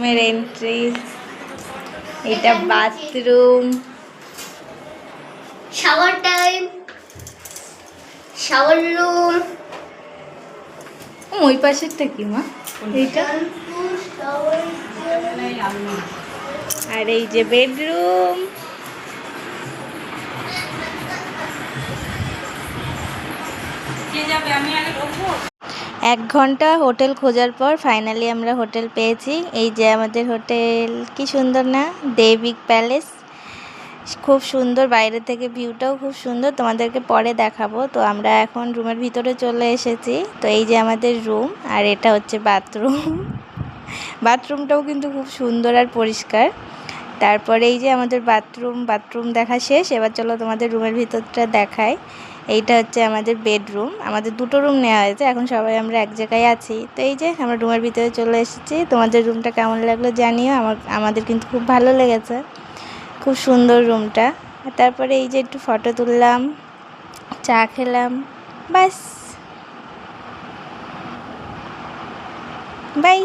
রুমের এন্ট্রি। এটা bathroom, shower time, shower room. ওই পাশেরটা কি মা? এইটা। আর এই যে বেডরুম। এক ঘন্টা হোটেল খোঁজার পর ফাইনালি আমরা হোটেল পেয়েছি। এই যে আমাদের হোটেল, কি সুন্দর না, দেবিক প্যালেস। খুব সুন্দর, বাইরে থেকে ভিউটাও খুব সুন্দর, তোমাদেরকে পরে দেখাবো। তো আমরা এখন রুমের ভিতরে চলে এসেছি। তো এই যে আমাদের রুম, আর এটা হচ্ছে বাথরুম। বাথরুমটাও কিন্তু খুব সুন্দর আর পরিষ্কার। তারপরে এই যে আমাদের বাথরুম দেখা শেষ। এবার চলো তোমাদের রুমের ভিতরটা দেখায়। এইটা হচ্ছে আমাদের বেডরুম। আমাদের দুটো রুম নেওয়া হয়েছে, এখন সবাই আমরা এক জায়গায় আছি। তো এই যে আমরা রুমের ভিতরে চলে এসেছি। তোমাদের রুমটা কেমন লাগলো জানিও। আমাদের কিন্তু খুব ভালো লেগেছে, খুব সুন্দর রুমটা। তারপরে এই যে একটু ফটো তুললাম, চা খেলাম, বাস, বাই।